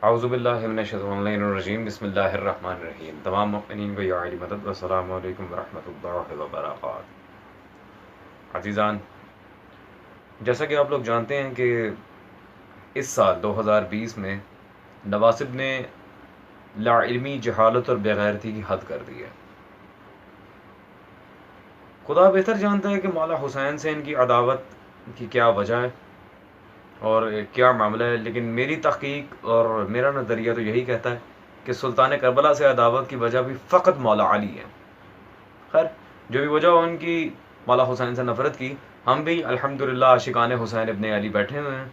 اعوذ باللہ من الشیطان الرجیم بسم اللہ الرحمن الرحیم۔ تمام مؤمنین کو یا علی مدد والسلام علیکم ورحمۃ اللہ وبرکاتہ۔ عزیزان، جیسا کہ آپ لوگ جانتے ہیں کہ اس سال 2020 میں نواسب نے لا علمی، جہالت اور بےغیرتی کی حد کر دی ہے۔ خدا بہتر جانتا ہے کہ مولا حسین سے ان کی عداوت کی کیا وجہ ہے اور کیا معاملہ ہے، لیکن میری تحقیق اور میرا نظریہ تو یہی کہتا ہے کہ سلطان کربلا سے عداوت کی وجہ بھی فقط مولا علی ہے۔ خیر، جو بھی وجہ ہو ان کی، مولا حسین سے نفرت کی، ہم بھی الحمدللہ عاشقان حسین ابن علی بیٹھے ہوئے ہیں،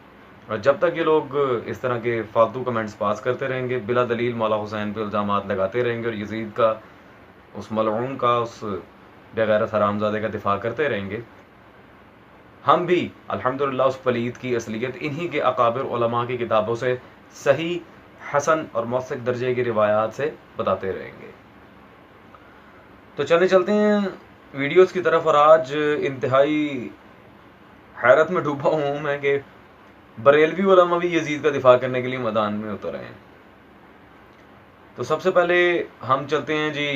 اور جب تک یہ لوگ اس طرح کے فالتو کمنٹس پاس کرتے رہیں گے، بلا دلیل مولا حسین پہ الزامات لگاتے رہیں گے اور یزید کا، اس ملعون کا، اس بےغیرت حرامزادے کا دفاع کرتے رہیں گے، ہم بھی الحمدللہ اس پلید کی اصلیت انہی کے اکابر علماء کی کتابوں سے صحیح، حسن اور موثق درجے کی روایات سے بتاتے رہیں گے۔ تو چلتے ہیں ویڈیوز کی طرف، اور آج انتہائی حیرت میں ڈوبا ہوں میں کہ بریلوی علماء بھی یزید کا دفاع کرنے کے لیے میدان میں اتر رہے ہیں۔ تو سب سے پہلے ہم چلتے ہیں جی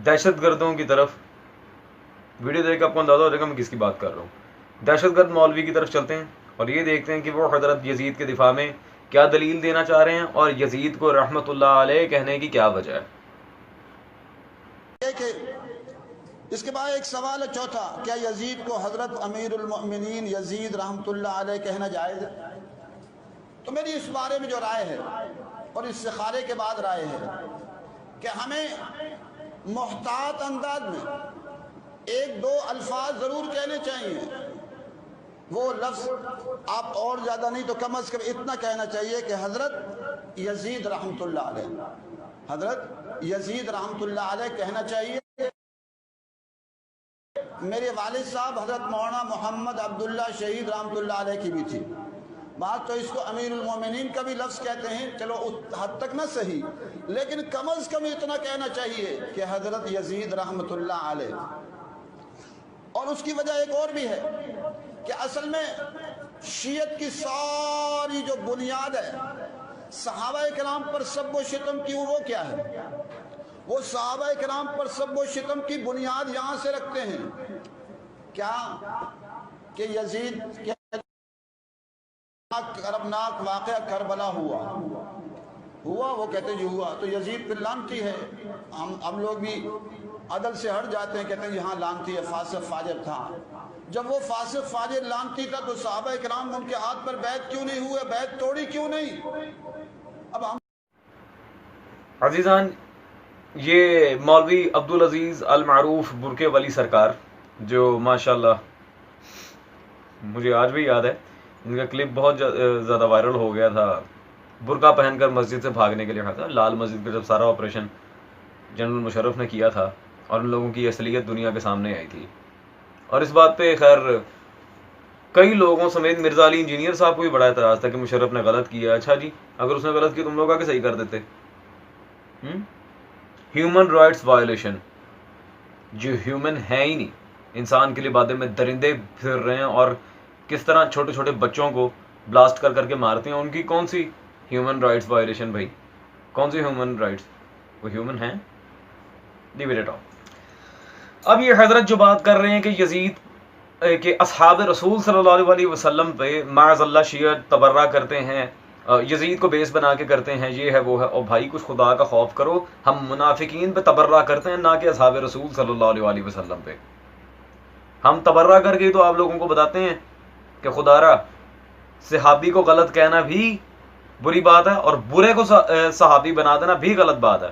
دہشت گردوں کی طرف۔ ویڈیو دیکھ کے آپ کو اندازہ ہو جائے گا میں کس کی بات کر رہا ہوں۔ دہشت گرد مولوی کی طرف چلتے ہیں اور یہ دیکھتے ہیں کہ وہ حضرت یزید کے دفاع میں کیا دلیل دینا چاہ رہے ہیں اور یزید کو رحمت اللہ علیہ کہنے کی کیا وجہ ہے۔ اس کے بعد ایک سوال ہے چوتھا، کیا یزید کو حضرت امیر المؤمنین یزید رحمت اللہ علیہ کہنا جائز ہے؟ تو میری اس بارے میں جو رائے ہے اور استخارے کے بعد رائے ہے کہ ہمیں محتاط انداز میں ایک دو الفاظ ضرور کہنے چاہیے۔ وہ لفظ آپ اور زیادہ نہیں تو کم از کم اتنا کہنا چاہیے کہ حضرت یزید رحمت اللہ علیہ، حضرت یزید رحمت اللہ علیہ کہنا چاہیے۔ میرے والد صاحب حضرت مولانا محمد عبداللہ شہید رحمت اللہ علیہ کی بھی تھی، بات تو اس کو امیر المومنین کا بھی لفظ کہتے ہیں، چلو حد تک نہ صحیح، لیکن کم از کم اتنا کہنا چاہیے کہ حضرت یزید رحمت اللہ علیہ۔ اور اس کی وجہ ایک اور بھی ہے کہ اصل میں شیعت کی ساری جو بنیاد ہے صحابہ کرام پر سب و شتم کی، وہ کیا ہے؟ وہ صحابہ کرام پر سب و شتم کی بنیاد یہاں سے رکھتے ہیں کیا کہ یزید کے کربناک واقعہ کربلا ہوا، وہ کہتے جی ہوا، تو یزید پھر لعنتی ہے۔ ہم لوگ بھی عدل سے ہٹ جاتے ہیں، کہتے ہیں یہاں لعنتی ہے، فاسق فاجر تھا۔ جب وہ فاسق فاجر لعنتی تھا تو صحابہ کرام ان کے ہاتھ پر بیعت کیوں نہیں ہوئے، بیعت توڑی کیوں نہیں؟ اب ہم عزیزان، یہ مولوی عبدالعزیز المعروف برکے والی سرکار، جو ماشاءاللہ مجھے آج بھی یاد ہے، ان کا کلپ بہت زیادہ وائرل ہو گیا تھا، برقع پہن کر مسجد سے بھاگنے کے لیے تھا، لال مسجد کا جب سارا آپریشن جنرل مشرف نے کیا تھا اور ان لوگوں کی اصلیت دنیا کے سامنے آئی تھی۔ اور اس بات پہ خیر کئی لوگوں سمیت مرزا علی انجینئر صاحب کو بھی بڑا اعتراض تھا کہ مشرف نے غلط کیا۔ اچھا جی، اگر اس نے غلط کیا تم لوگ آ کے صحیح کر دیتے۔ ہیومن رائٹس وائلیشن، جو ہیومن ہے ہی نہیں، انسان کے لیے بعد میں درندے پھر رہے ہیں اور کس طرح چھوٹے چھوٹے بچوں کو بلاسٹ کر کر کے مارتے ہیں، ان کی کون سی ہیومن رائٹس وائلیشن بھائی؟ کون سی ہیومن رائٹس؟ وہ ہیومن ہیں؟ Leave it off. اب یہ حضرت جو بات کر رہے ہیں کہ یزید کہ اصحاب رسول صلی اللہ علیہ وسلم پہ معاذ اللہ شیعہ تبرہ کرتے ہیں، یزید کو بیس بنا کے کرتے ہیں، یہ ہے وہ ہے، اور بھائی کچھ خدا کا خوف کرو، ہم منافقین پہ تبرہ کرتے ہیں نہ کہ اصحاب رسول صلی اللہ علیہ وسلم پہ۔ ہم تبرہ کر کے تو آپ لوگوں کو بتاتے ہیں کہ خدا را صحابی کو غلط کہنا بھی بری بات ہے اور برے کو صحابی بنا دینا بھی غلط بات ہے۔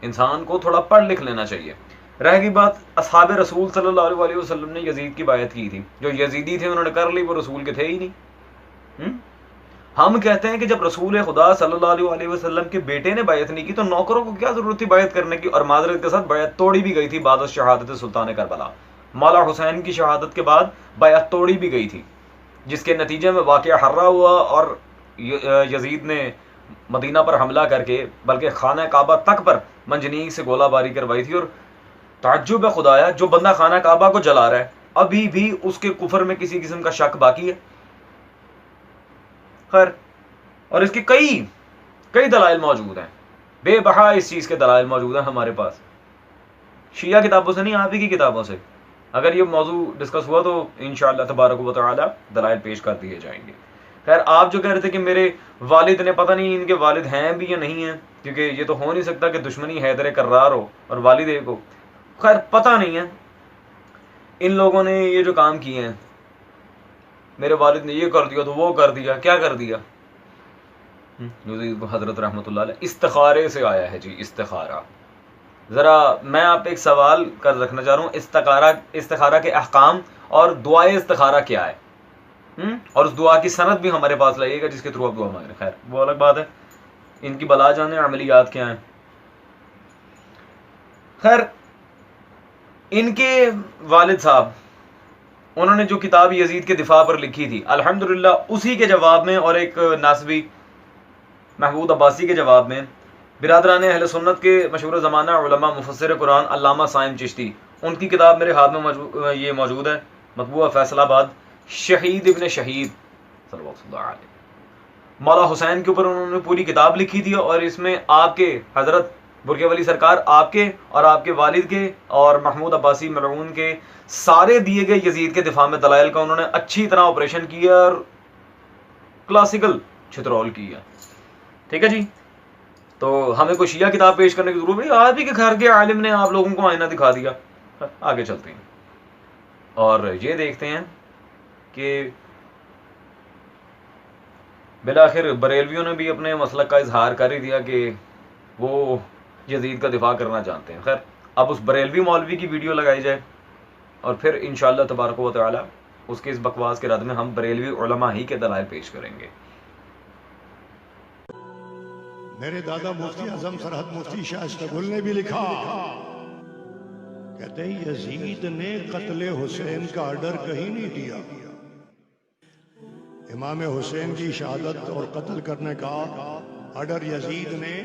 انسان کو تھوڑا پڑھ لکھ لینا چاہیے۔ رہ گئی بات اصحاب رسول صلی اللہ علیہ وسلم نے یزید کی بیعت کی تھی، جو یزیدی تھے انہوں نے کر لی، وہ رسول کے تھے ہی نہیں۔ ہم کہتے ہیں کہ جب رسول خدا صلی اللہ علیہ وسلم کے بیٹے نے بیعت نہیں کی تو نوکروں کو کیا ضرورت تھی بیعت کرنے کی؟ اور معذرت کے ساتھ بیعت توڑی بھی گئی تھی بعد از شہادت سلطان کربلا۔ مولا حسین کی شہادت کے بعد بیعت توڑی بھی گئی تھی، جس کے نتیجے میں واقعہ حرہ ہوا اور یزید نے مدینہ پر حملہ کر کے بلکہ خانہ کعبہ تک پر منجنیق سے گولہ باری کروائی تھی۔ اور تعجب ہے خدایا، جو بندہ خانہ کعبہ کو جلا رہا ہے ابھی بھی اس کے کفر میں کسی قسم کا شک باقی ہے؟ خیر، اور اس کے کئی دلائل موجود ہیں، بے بہا اس چیز کے دلائل موجود ہیں ہمارے پاس، شیعہ کتابوں سے نہیں، آپ ہی کی کتابوں سے۔ اگر یہ موضوع ڈسکس ہوا تو انشاءاللہ تبارک و تعالی دلائل پیش کر دیے جائیں گے۔ خیر، آپ جو کہہ رہے تھے کہ میرے والد نے، پتہ نہیں ان کے والد ہیں بھی یا نہیں ہیں، کیونکہ یہ تو ہو نہیں سکتا کہ دشمنی حیدر کرار ہو اور والد ایک ہو۔ خیر پتہ نہیں ہے، ان لوگوں نے یہ جو کام کیے ہیں، میرے والد نے یہ کر دیا تو وہ کر دیا، کیا کر دیا؟ یزید کو حضرت رحمۃ اللہ علیہ استخارے سے آیا ہے جی، استخارہ۔ ذرا میں آپ پہ ایک سوال کر رکھنا چاہ رہا ہوں، استخارہ کے احکام اور دعائے استخارہ کیا ہے، اور اس دعا کی سند بھی ہمارے پاس لائیے گا جس کے تھرو آپ دعا مانگ رہے ہیں۔ خیر وہ الگ بات ہے، ان کی بلا جانے عملیات کیا ہیں۔ خیر ان کے والد صاحب، انہوں نے جو کتاب یزید کے دفاع پر لکھی تھی، الحمدللہ اسی کے جواب میں اور ایک ناسبی محمود عباسی کے جواب میں برادران اہل سنت کے مشہور زمانہ علماء مفسر قرآن علامہ صائم چشتی، ان کی کتاب میرے ہاتھ میں یہ موجود ہے، مطبوعہ فیصل آباد، شہید ابن شہید صلی اللہ علیہ مولا حسین کے اوپر انہوں نے پوری کتاب لکھی تھی، اور اس میں آپ کے حضرت برقع ولی سرکار، آپ کے اور آپ کے والد کے اور محمود عباسی ملعون کے سارے دیے گئے یزید کے دفاع میں دلائل کا انہوں نے اچھی طرح آپریشن کیا اور کلاسیکل چھترول کیا۔ ٹھیک ہے جی، تو ہمیں کوئی شیعہ کتاب پیش کرنے کی ضرورت نہیں، آپ ہی کے گھر کے عالم نے آپ لوگوں کو آئینہ دکھا دیا۔ آگے چلتے ہیں اور یہ دیکھتے ہیں کہ بالآخر بریلویوں نے بھی اپنے مسلک کا اظہار کر ہی دیا کہ وہ یزید کا دفاع کرنا چاہتے ہیں۔ خیر اب اس بریلوی مولوی کی ویڈیو لگائی جائے اور پھر انشاءاللہ تبارک و تعالی اس کے اس بکواس کے رد میں ہم بریلوی علماء ہی کے دلائل پیش کریں گے۔ میرے دادا مفتی اعظم سرحد مفتی شائستہ گل نے بھی لکھا، کہتے ہیں یزید نے قتل حسین کا آرڈر کہیں نہیں دیا، امام حسین کی شہادت اور قتل کرنے کا آرڈر یزید نے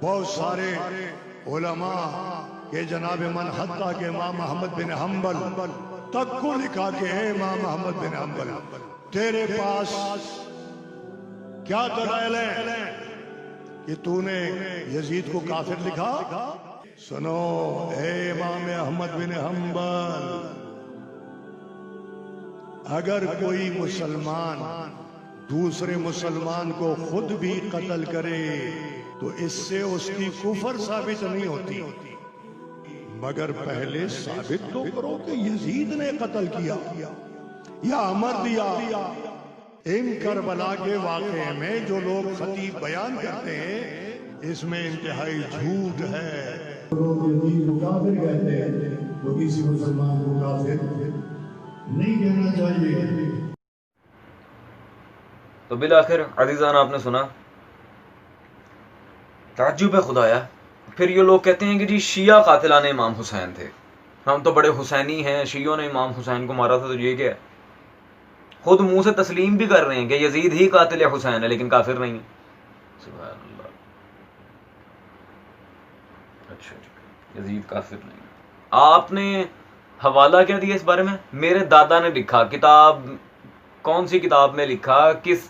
بہت سارے علماء کہ جناب من حتیٰ کہ امام محمد بن حنبل تک کو لکھا کہ اے امام محمد بن حنبل تیرے پاس کیا دلائل ہیں کہ تو نے یزید کو کافر لکھا؟ سنو اے امام احمد بن حنبل، اگر کوئی مسلمان دوسرے مسلمان کو خود بھی قتل کرے تو اس سے اس کی کفر ثابت نہیں ہوتی، مگر پہلے ثابت تو کرو کہ یزید نے قتل کیا یا امر دیا۔ ان کربلا کے واقعے میں جو لوگ خطیب بیان کرتے ہیں اس میں انتہائی جھوٹ ہے۔ لوگ یزید کو کافر کہتے ہیں تو کسی مسلمان کو کافر نہیں کہنا چاہیے۔ تو بالآخر عزیزان آپ نے سنا، تعجب ہے خدایا۔ پھر یہ لوگ کہتے ہیں کہ جی شیعہ قاتلان امام حسین تھے، ہم تو بڑے حسینی ہیں، شیعوں نے امام حسین کو مارا تھا، تو یہ کیا ہے؟ خود منہ سے تسلیم بھی کر رہے ہیں کہ یزید ہی قاتل حسین ہے، لیکن کافر نہیں ہے۔ سبحان اللہ۔ اچھا جی، یزید کافر نہیں ہے۔ آپ نے حوالہ کیا دیا اس بارے میں؟ میرے دادا نے لکھا، کتاب کون سی کتاب میں لکھا، کس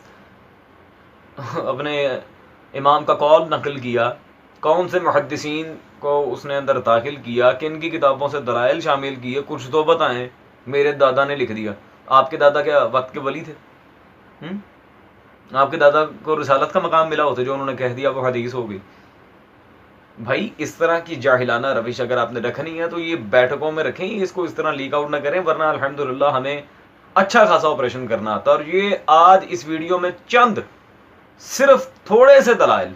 اپنے امام کا قول نقل کیا، کون سے محدثین کو اس نے اندر داخل کیا، کن کی کتابوں سے دلائل شامل کیے، کچھ تو بتائیں۔ میرے دادا نے لکھ دیا۔ آپ کے دادا کیا وقت کے ولی تھے؟ آپ کے دادا کو رسالت کا مقام ملا ہوتا جو انہوں نے کہہ دیا وہ حدیث ہو گئی؟ بھائی اس طرح کی جاہلانہ روش اگر آپ نے رکھنی ہے تو یہ بیٹھکوں میں رکھیں، اس کو اس طرح لیک آؤٹ نہ کریں، ورنہ الحمدللہ ہمیں اچھا خاصا آپریشن کرنا آتا۔ اور یہ آج اس ویڈیو میں چند صرف تھوڑے سے دلائل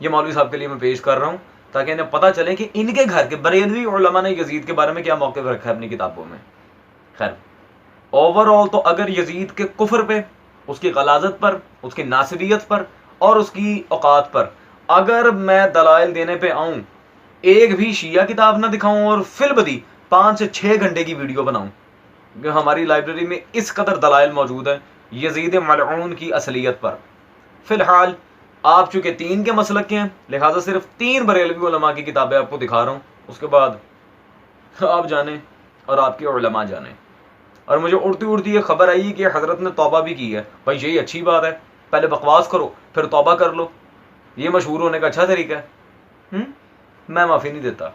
یہ مولوی صاحب کے لیے میں پیش کر رہا ہوں تاکہ انہیں پتہ چلے کہ ان کے گھر کے بریلوی علماء نے یزید کے بارے میں کیا موقف رکھا ہے اپنی کتابوں میں۔ خیر اوور آل تو اگر یزید کے کفر پہ، اس کی غلاظت پر، اس کی ناصبیت پر اور اس کی اوقات پر اگر میں دلائل دینے پہ آؤں، ایک بھی شیعہ کتاب نہ دکھاؤں اور فی البدی 5 سے 6 گھنٹے کی ویڈیو بناؤں، کہ ہماری لائبریری میں اس قدر دلائل موجود ہیں یزید ملعون کی اصلیت پر۔ فی الحال آپ چونکہ 3 کے مسلک کے ہیں لہٰذا صرف 3 بریلوی علماء کی کتابیں آپ کو دکھا رہا ہوں، اس کے بعد آپ جانیں اور آپ کے علماء جانیں۔ اور مجھے اڑتی اڑتی یہ خبر آئی کہ حضرت نے توبہ بھی کی ہے۔ بھائی یہی اچھی بات ہے پہلے بکواس کرو پھر توبہ کر لو، یہ مشہور ہونے کا اچھا طریقہ ہے؟ میں معافی نہیں دیتا۔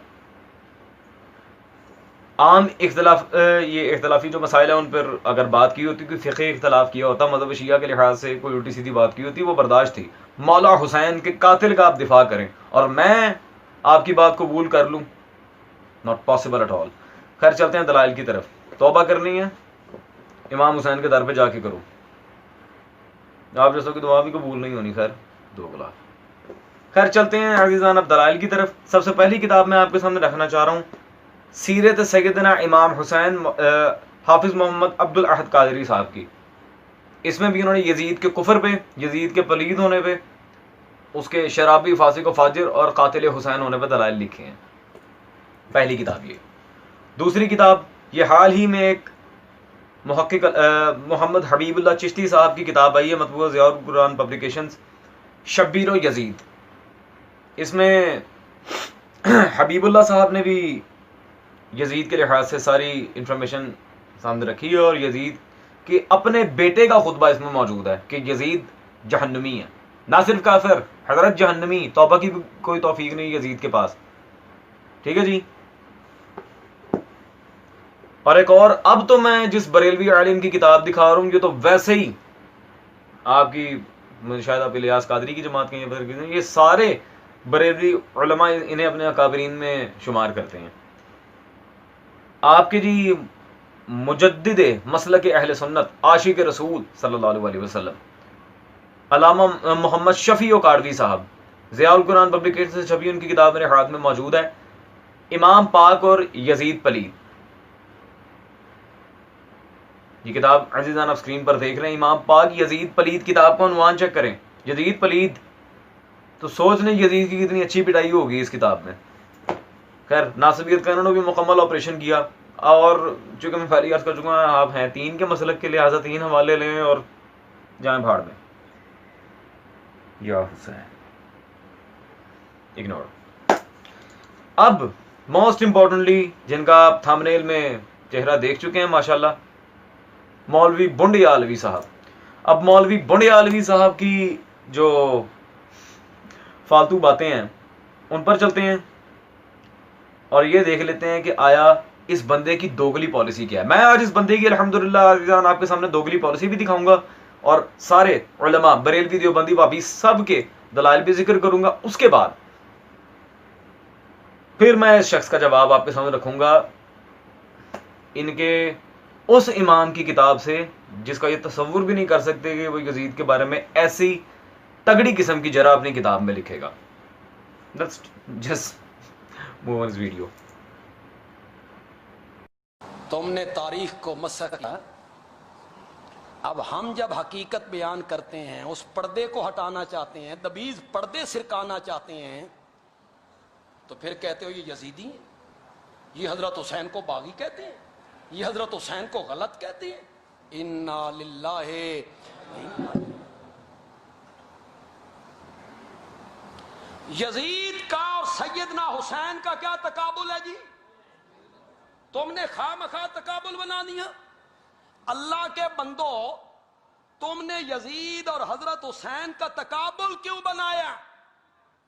عام اختلاف یہ اختلافی جو مسائل ہیں ان پر اگر بات کی ہوتی، کوئی فقہی اختلاف کیا ہوتا، مذہب شیعہ کے لحاظ سے کوئی الٹی سیدھی بات کی ہوتی، وہ برداشت تھی۔ مولا حسین کے قاتل کا آپ دفاع کریں اور میں آپ کی بات قبول کر لوں، ناٹ پاسبل ایٹ آل۔ خیر چلتے ہیں دلائل کی طرف۔ توبہ کرنی ہے امام حسین کے در پہ جا کے کرو، آپ جیسا کہ دعا بھی قبول نہیں ہونی، خیر دو گلا۔ خیر چلتے ہیں عزیزان اب دلائل کی طرف۔ سب سے پہلی کتاب میں آپ کے سامنے رکھنا چاہ رہا ہوں سیرت سیدنا امام حسین حافظ محمد عبد الاحد قادری صاحب کی۔ اس میں بھی انہوں نے یزید کے کفر پہ، یزید کے پلید ہونے پہ، اس کے شرابی فاسق و فاجر اور قاتل حسین ہونے پہ دلائل لکھے ہیں۔ پہلی کتاب یہ۔ دوسری کتاب یہ حال ہی میں ایک محقق محمد حبیب اللہ چشتی صاحب کی کتاب آئی ہے، مطبوعہ ضیاء القرآن پبلیکیشنز، شبیر و یزید۔ اس میں حبیب اللہ صاحب نے بھی یزید کے لحاظ سے ساری انفارمیشن سامنے رکھی ہے، اور یزید کے اپنے بیٹے کا خطبہ اس میں موجود ہے کہ یزید جہنمی ہے، نہ صرف کافر، حضرت جہنمی، توبہ کی کوئی توفیق نہیں یزید کے پاس۔ ٹھیک ہے جی۔ اور ایک اور، اب تو میں جس بریلوی عالم کی کتاب دکھا رہا ہوں یہ تو ویسے ہی آپ کی شاید آپ الیاس قادری کی جماعت کے یہ سارے بریلوی علماء انہیں اپنے اکابرین میں شمار کرتے ہیں۔ آپ کے جی مجدد مسلک اہل سنت عاشق رسول صلی اللہ علیہ وسلم علامہ محمد شفیع کاڑوی صاحب، ضیاء القرآن پبلیکیشن سے چھپی ان کی کتاب میرے ہاتھ میں موجود ہے، امام پاک اور یزید پلید۔ یہ کتاب عزیزان آپ اسکرین پر دیکھ رہے ہیں، امام پاک یزید پلید، کتاب کا عنوان چیک کریں، یزید پلید، تو سوچ لیں یزید کی کتنی اچھی پٹائی ہوگی اس کتاب میں۔ خیر ناصبیت کا انہوں نے بھی مکمل آپریشن کیا، اور چونکہ میں پہلی عرض کر چکا ہوں آپ ہیں تین کے مسلک کے لحاظ 3 حوالے لیں اور جائیں بھاڑ میں۔ یا حسین اگنور۔ اب موسٹ امپورٹنٹلی جن کا آپ تھمبنیل میں چہرہ دیکھ چکے ہیں ماشاءاللہ، مولوی بنڈی آلوی صاحب۔ اب مولوی بنڈی آلوی صاحب کی جو فالتو باتیں ہیں ان پر چلتے ہیں اور یہ دیکھ لیتے ہیں کہ آیا اس بندے کی دوگلی پالیسی کیا ہے۔ میں آج اس بندے کی الحمدللہ عزیزان آپ کے سامنے دوگلی پالیسی بھی دکھاؤں گا، اور سارے علماء بریلوی دیوبندی بھابی سب کے دلائل بھی ذکر کروں گا۔ اس کے بعد پھر میں اس شخص کا جواب آپ کے سامنے رکھوں گا ان کے اس امام کی کتاب سے جس کا یہ تصور بھی نہیں کر سکتے کہ وہ یزید کے بارے میں ایسی تگڑی قسم کی جرح اپنی کتاب میں لکھے گا۔ Let's just move on this video۔ تم نے تاریخ کو مسخ کیا، اب ہم جب حقیقت بیان کرتے ہیں، اس پردے کو ہٹانا چاہتے ہیں، دبیز پردے سرکانا چاہتے ہیں، تو پھر کہتے ہو یہ یزیدی ہیں، یہ حضرت حسین کو باغی کہتے ہیں، یہ حضرت حسین کو غلط کہتے ہیں۔ انا للہ، یزید کا اور سیدنا حسین کا کیا تقابل ہے جی؟ تم نے خواہ مخواہ تقابل بنا دیا۔ اللہ کے بندو، تم نے یزید اور حضرت حسین کا تقابل کیوں بنایا؟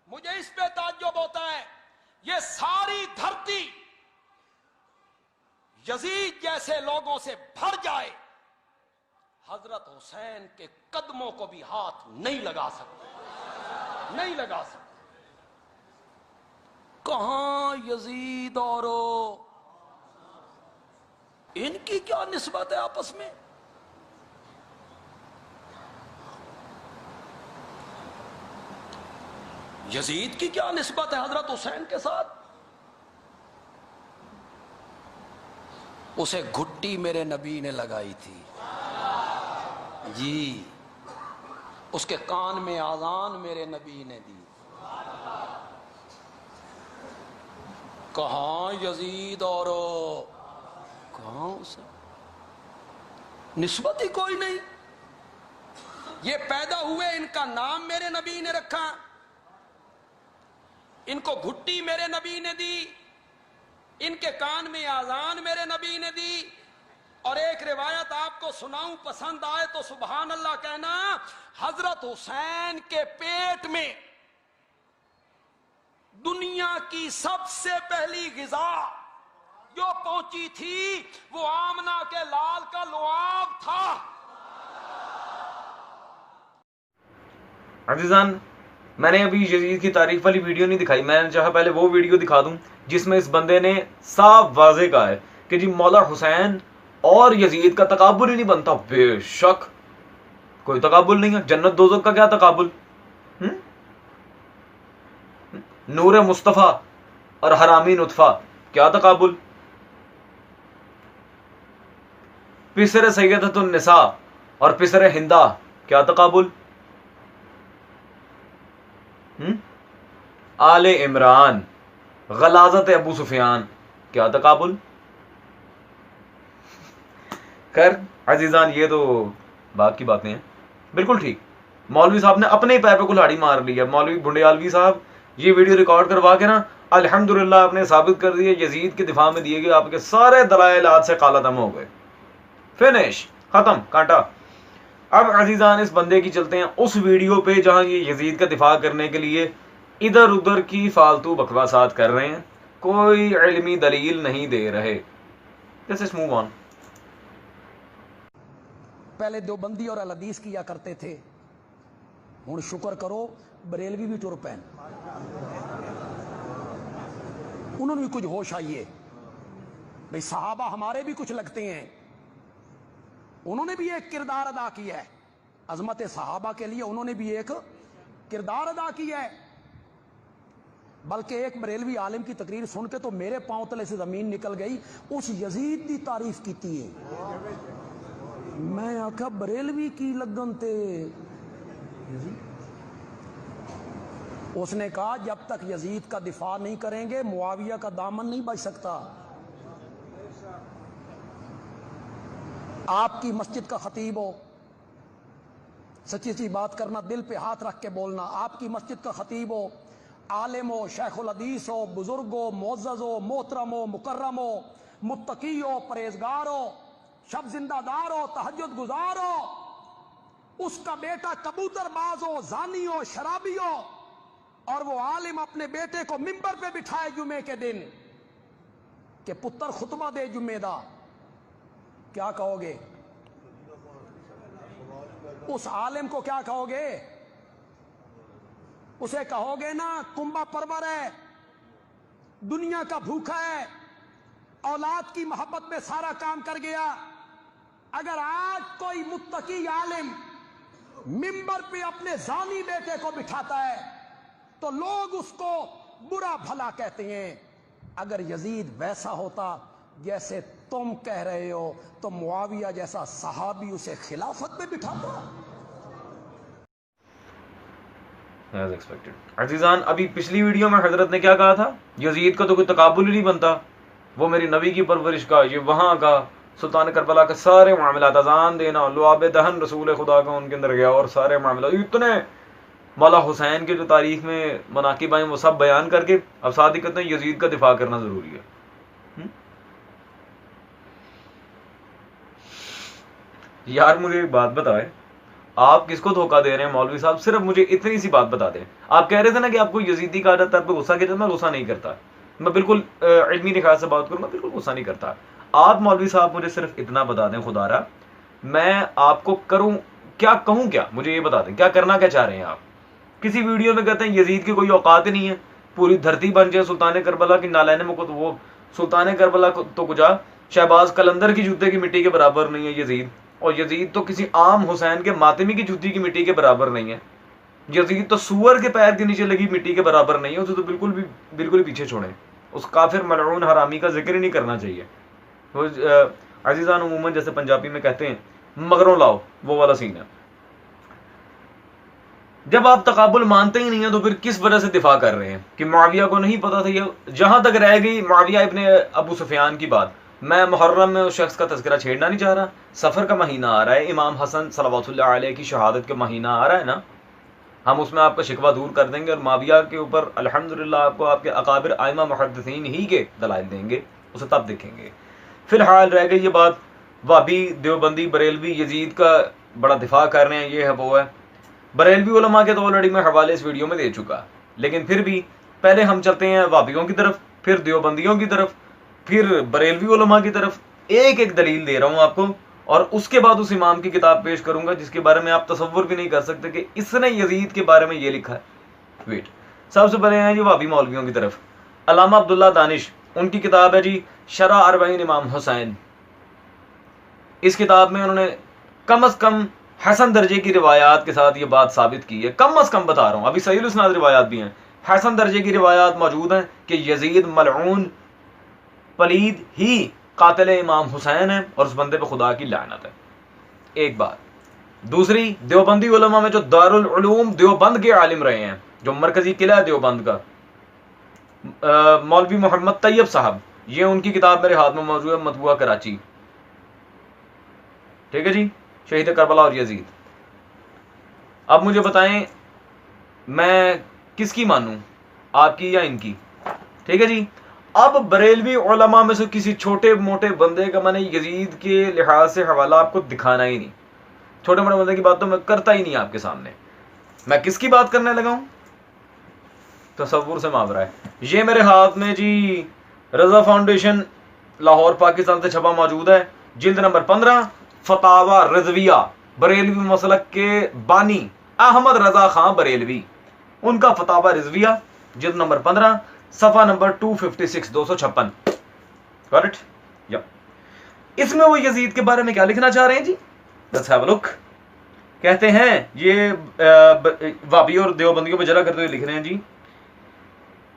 مجھے اس پہ تعجب ہوتا ہے۔ یہ ساری دھرتی یزید جیسے لوگوں سے بھر جائے، حضرت حسین کے قدموں کو بھی ہاتھ نہیں لگا سکتے، نہیں لگا سکتے۔ کہاں یزید اور ان کی کیا نسبت ہے آپس میں؟ یزید کی کیا نسبت ہے حضرت حسین کے ساتھ؟ اسے گھٹی میرے نبی نے لگائی تھی جی، اس کے کان میں آذان میرے نبی نے دی۔ کہاں یزید اور کہاں اسے نسبت ہی کوئی نہیں۔ یہ پیدا ہوئے، ان کا نام میرے نبی نے رکھا، ان کو گھٹی میرے نبی نے دی، ان کے کان میں آذان میرے نبی نے دی، اور ایک روایت آپ کو سناؤں، پسند آئے تو سبحان اللہ کہنا، حضرت حسین کے پیٹ میں دنیا کی سب سے پہلی غذا جو پہنچی تھی وہ آمنہ کے لال کا لعاب تھا۔ عزیزان، میں نے ابھی یزید کی تعریف والی ویڈیو نہیں دکھائی، میں نے چاہا پہلے وہ ویڈیو دکھا دوں جس میں اس بندے نے صاف واضح کہا ہے کہ جی مولا حسین اور یزید کا تقابل ہی نہیں بنتا۔ بے شک کوئی تقابل نہیں ہے، جنت دوزخ کا کیا تقابل؟ نور مصطفیٰ اور حرامی نطفہ کیا تقابل؟ پسر سیدۃ النساء اور پسر ہندہ کیا تقابل؟ آل عمران غلاظت ابو سفیان کیا تقابل؟ خیر عزیزان، یہ تو باقی باتیں ہیں۔ بالکل ٹھیک، مولوی صاحب نے اپنے ہی پیر پہ کلاڑی مار لی ہے۔ مولوی بنڈیالوی صاحب یہ ویڈیو ریکارڈ کروا کے نا الحمدللہ آپ نے ثابت کر دیا یزید کے دفاع میں دیے گئے آپ کے سارے دلائل آج سے کالا دم ہو گئے، فنش، ختم، کانٹا۔ اب عزیزان اس بندے کی چلتے ہیں اس ویڈیو پہ جہاں یہ یزید کا دفاع کرنے کے لیے ادھر ادھر کی فالتو بکواسات کر رہے ہیں، کوئی علمی دلیل نہیں دے رہے۔ Let's just move on۔ پہلے دیوبندی اور الحدیث کیا کرتے تھے، ہوں شکر کرو بریلوی بھی ٹر پین، انہوں نے بھی کچھ ہوش آئیے، بھئی صحابہ ہمارے بھی کچھ لگتے ہیں، انہوں نے بھی ایک کردار ادا کیا ہے، عظمت صحابہ کے لیے انہوں نے بھی ایک کردار ادا کیا ہے۔ بلکہ ایک بریلوی عالم کی تقریر سن کے تو میرے پاؤں تلے سے زمین نکل گئی، اس یزید دی تعریف کیتی ہے۔ میں آکھا بریلوی کی لگن تے اس نے کہا جب تک یزید کا دفاع نہیں کریں گے معاویہ کا دامن نہیں بچ سکتا۔ آپ کی مسجد کا خطیب ہو، سچی سی بات کرنا، دل پہ ہاتھ رکھ کے بولنا، آپ کی مسجد کا خطیب ہو، عالم ہو، شیخ الحدیث ہو، بزرگ ہو، معزز ہو، محترم ہو، مکرم ہو، متقی ہو، پرہیزگار ہو، شب زندہ دار ہو، تہجد گزار ہو، اس کا بیٹا کبوتر باز ہو، زانی ہو، شرابی ہو، اور وہ عالم اپنے بیٹے کو منبر پہ بٹھائے جمعے کے دن کہ پتر خطبہ دے جمعے دا، کیا کہو گے؟ اس عالم کو کیا کہو گے؟ اسے کہو گے نا کنبہ پرور ہے، دنیا کا بھوکا ہے، اولاد کی محبت میں سارا کام کر گیا۔ اگر آج کوئی متقی عالم منبر پہ اپنے زانی بیٹے کو بٹھاتا ہے تو لوگ اس کو برا بھلا کہتے ہیں۔ اگر یزید ویسا ہوتا جیسے تم کہہ رہے ہو تو معاویہ جیسا صحابی اسے خلافت میں بٹھاتا۔ As expected۔ عزیزان ابھی پچھلی ویڈیو میں حضرت نے کیا کہا تھا؟ یزید کا تو کوئی تقابل ہی نہیں بنتا، وہ میری نبی کی پرورش کا، یہ وہاں کا، سلطان کربلا کے سارے معاملات، اذان دینا، لعاب دہن رسول خدا کا ان کے اندر گیا، اور سارے معاملات اتنے مولا حسین کے جو تاریخ میں مناقب آئیں وہ سب بیان کر کے اب ساتھ ہی کہتے ہیں یزید کا دفاع کرنا ضروری ہے۔ یار مجھے ایک بات بتائے، آپ کس کو دھوکہ دے رہے ہیں مولوی صاحب؟ صرف مجھے اتنی سی بات بتا دیں۔ آپ کہہ رہے تھے نا کہ آپ کو یزیدی کا عادت ہے، آپ کو غصہ کہتے ہیں، میں غصہ نہیں کرتا، میں بالکل علمی لحاظ سے بات کروں، میں بالکل غصہ نہیں کرتا۔ آپ مولوی صاحب مجھے صرف اتنا بتا دیں خدا را، میں آپ کو کروں کیا، کہوں کیا، مجھے یہ بتا دیں کیا کرنا کیا چاہ رہے ہیں آپ؟ کسی ویڈیو میں کہتے ہیں یزید کی کوئی اوقات ہی نہیں ہے، پوری دھرتی بن جائے سلطان کربلا کی نالین میں کو، تو وہ سلطان کربلا کو تو کجا شہباز قلندر کی جوتے کی مٹی کے برابر نہیں ہے یزید، اور یزید تو کسی عام حسین کے ماتمی کی جوتی کی مٹی کے برابر نہیں ہے، یزید تو سور کے پیر کے نیچے لگی مٹی کے برابر نہیں ہے، اسے تو بالکل ہی پیچھے چھوڑیں، اس کافر ملعون حرامی کا ذکر ہی نہیں کرنا چاہیے۔ عزیزان عموماً جیسے پنجابی میں کہتے ہیں مگروں لاؤ، وہ والا سین ہے۔ جب آپ تقابل مانتے ہی نہیں ہیں تو پھر کس وجہ سے دفاع کر رہے ہیں کہ معاویہ کو نہیں پتا تھا؟ یہ جہاں تک رہ گئی معاویہ ابن ابو سفیان کی بات، میں محرم میں اس شخص کا تذکرہ چھیڑنا نہیں چاہ رہا، سفر کا مہینہ آ رہا ہے، امام حسن صلوات اللہ علیہ کی شہادت کا مہینہ آ رہا ہے نا، ہم اس میں آپ کا شکوہ دور کر دیں گے اور معاویہ کے اوپر الحمدللہ آپ کو آپ کے اکابر ائمہ محدثین ہی کے دلائل دیں گے، اسے تب دیکھیں گے۔ فی الحال رہ گئی یہ بات وابی دیوبندی بریلوی یزید کا بڑا دفاع کر رہے ہیں، یہ ہے وہ ہے. بریلوی علماء کے تو آلریڈی میں حوالے اس ویڈیو میں دے چکا، لیکن پھر بھی پہلے ہم چلتے ہیں وابیوں کی طرف، پھر دیوبندیوں کی طرف، پھر بریلوی علماء کی طرف. ایک ایک دلیل دے رہا ہوں آپ کو، اور اس کے بعد اس امام کی کتاب پیش کروں گا جس کے بارے میں آپ تصور بھی نہیں کر سکتے کہ اس نے یزید کے بارے میں یہ لکھا ہے. ویٹ، سب سے پہلے ہیں جی وابی مولویوں کی طرف. علامہ عبداللہ دانش، ان کی کتاب ہے جی شرح اربعین امام حسین. اس کتاب میں انہوں نے کم از کم حسن درجے کی روایات کے ساتھ یہ بات ثابت کی ہے، کم از کم بتا رہا ہوں، ابھی صحیح الاسناد روایات بھی ہیں، حسن درجے کی روایات موجود ہیں کہ یزید ملعون پلید ہی قاتل امام حسین ہے اور اس بندے پہ خدا کی لعنت ہے. ایک بات. دوسری، دیوبندی علماء میں جو دارالعلوم دیوبند کے عالم رہے ہیں، جو مرکزی قلعہ دیوبند کا، مولوی محمد طیب صاحب، یہ ان کی کتاب میرے ہاتھ میں موجود ہے، مطبوعہ کراچی. ٹھیک ہے جی، شہید کربلا اور یزید. اب مجھے بتائیں میں کس کی مانوں، آپ کی یا ان کی؟ ٹھیک ہے جی. اب بریلوی علماء میں سے کسی چھوٹے موٹے بندے کا میں نے یزید کے لحاظ سے حوالہ آپ کو دکھانا ہی نہیں. چھوٹے موٹے بندے کی بات تو میں کرتا ہی نہیں آپ کے سامنے. میں کس کی بات کرنے لگا ہوں؟ تصور سے ماورا ہے. یہ میرے ہاتھ میں جی رضا فاؤنڈیشن لاہور پاکستان سے چھپا موجود ہے، جلد نمبر 15، فتاوی رضویہ، بریلوی مسلک کے بانی احمد رضا خان بریلوی، ان کا فتاوی رضویہ، جلد نمبر 15، صفحہ نمبر 256، 256. کریکٹ؟ یا اس میں وہ یزید کے بارے میں کیا لکھنا چاہ رہے ہیں جی؟ لیٹس ہیو اے لک. کہتے ہیں یہ وابی اور دیوبندیوں پہ جلا کرتے ہوئے لکھ رہے ہیں جی،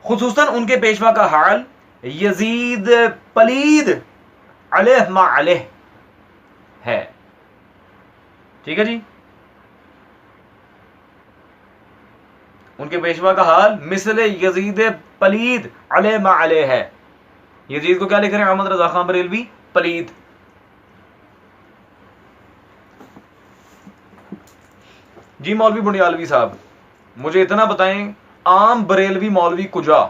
خصوصاً ان کے پیشوا کا حال یزید پلید علیہ ما علیہ ہے. ٹھیک ہے جی، ان کے پیشوا کا حال مثل یزید پلید علیہ ما علیہ ہے. یزید کو کیا لکھ رہے ہیں؟ احمد رضا خان بریلوی پلید. جی مولوی بنیالوی صاحب، مجھے اتنا بتائیں، عام بریلوی مولوی کجا؟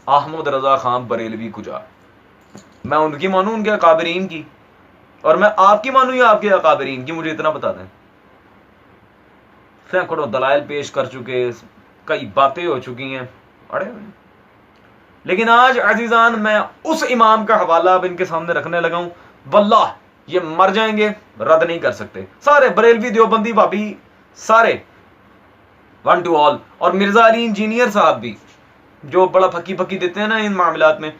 احمد رضا خان بریلوی کجا؟ میں ان کی مانوں، ان کے اکابرین کی، اور میں آپ کی مانوں یا آپ کے اکابرین کی؟ مجھے اتنا بتا دیں. سینکڑوں دلائل پیش کر چکے، کئی باتیں ہو چکی ہیں، لیکن آج عزیزان میں اس امام کا حوالہ اب ان کے سامنے رکھنے لگا ہوں. واللہ یہ مر جائیں گے رد نہیں کر سکتے، سارے بریلوی دیوبندی بھابی سارے، ون ٹو آل. اور مرزا علی انجینئر صاحب بھی جو بڑا پھکی پھکی دیتے ہیں نا ان معاملات میں،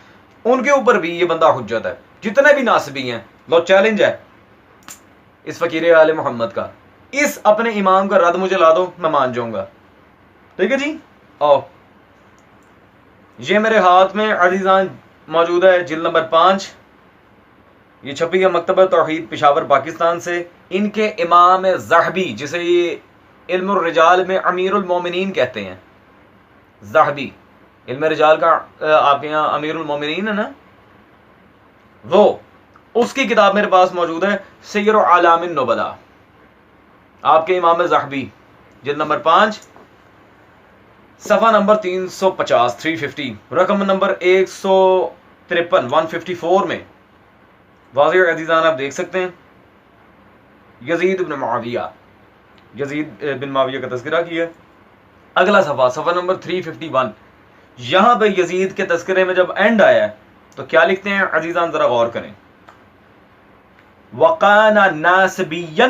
ان کے اوپر بھی یہ بندہ حجت ہے. جتنے بھی ناصبی ہیں، لو چیلنج ہے اس فقیر آل محمد کا، اس اپنے امام کا رد مجھے لا دو، میں مان جاؤں گا. ٹھیک ہے جی. آؤ، یہ میرے ہاتھ میں عزیزان موجود ہے جلد نمبر 5، یہ چھپی ہے مکتبہ توحید پشاور پاکستان سے. ان کے امام زاہبی، جسے یہ علم الرجال میں امیر المومنین کہتے ہیں، زاہبی علم رجال کا آپ کے یہاں امیر المومنین ہے نا، وہ اس کی کتاب میرے پاس موجود ہے سیر اعلام النبلاء. آپ کے امام زاہبی، جلد نمبر 5، صفحہ نمبر 350، 350، رقم نمبر 153، 154 میں واضح عزیزان آپ دیکھ سکتے ہیں یزید بن معاویہ، یزید بن معاویہ کا تذکرہ کیا. اگلا صفحہ، صفحہ نمبر 351، یہاں پہ یزید کے تذکرے میں جب اینڈ آیا ہے تو کیا لکھتے ہیں عزیزان، ذرا غور کریں. وَقَانَ نَاسِبِيًّا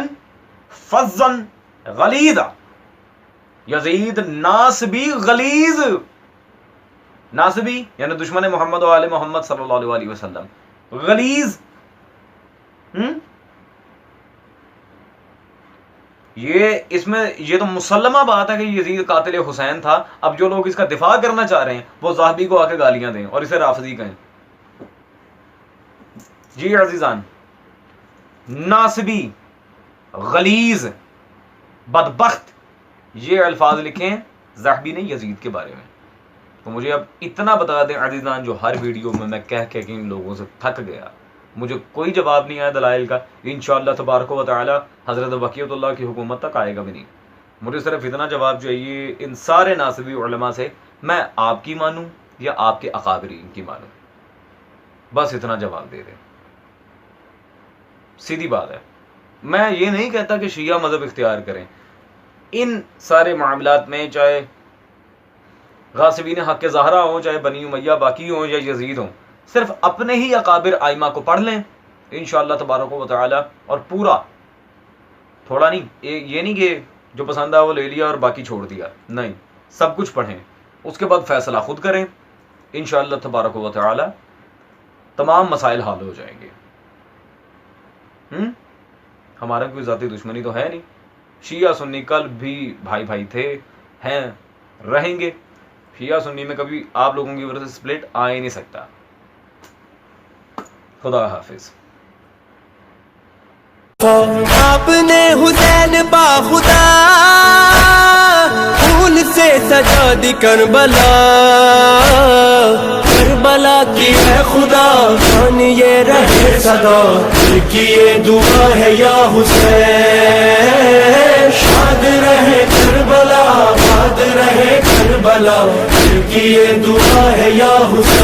فَظًّا غَلِيظًا، یزید ناسبی غلیظ، ناسبی یعنی دشمن محمد و آل محمد صلی اللہ علیہ وسلم، غلیظ. یہ اس میں یہ تو مسلمہ بات ہے کہ یزید قاتل حسین تھا. اب جو لوگ اس کا دفاع کرنا چاہ رہے ہیں وہ زاہبی کو آ کے گالیاں دیں اور اسے رافضی کہیں. جی عزیزان، ناسبی، غلیظ، بدبخت، یہ الفاظ لکھیں زاہبی نے یزید کے بارے میں. تو مجھے اب اتنا بتا دیں عزیزان، جو ہر ویڈیو میں کہہ کہ ان لوگوں سے تھک گیا، مجھے کوئی جواب نہیں آیا دلائل کا. انشاءاللہ تبارک و تعالی حضرت بقیت اللہ کی حکومت تک آئے گا بھی نہیں. مجھے صرف اتنا جواب چاہیے ان سارے ناسبی علماء سے، میں آپ کی مانوں یا آپ کے اکابرین کی مانوں، بس اتنا جواب دے دیں. سیدھی بات ہے. میں یہ نہیں کہتا کہ شیعہ مذہب اختیار کریں. ان سارے معاملات میں چاہے غاصبین حق زہرا ہوں، چاہے بنی امیہ باقی ہوں یا یزید ہوں، صرف اپنے ہی اکابر ائمہ کو پڑھ لیں انشاءاللہ تبارک و تعالی، اور پورا، تھوڑا نہیں، یہ نہیں کہ جو پسند آیا وہ لے لیا اور باقی چھوڑ دیا، نہیں، سب کچھ پڑھیں، اس کے بعد فیصلہ خود کریں. انشاءاللہ تبارک و تعالی تمام مسائل حل ہو جائیں گے. ہمارا کوئی ذاتی دشمنی تو ہے نہیں. شیعہ سنی کل بھی بھائی بھائی تھے، ہیں، رہیں گے. شیعہ سنی میں کبھی آپ لوگوں کی وجہ سے سپلٹ آ ہی نہیں سکتا. خدا حافظ. آپ نے حسین با خدا پھول سے سجا دی کربلا، کربلا کی ہے خدا خان یہ رہے صدا، دل کی یہ دعا ہے یا حسین، شاد رہے کربلا، باد رہے کربلا، دل کی یہ دعا ہے یا حسین.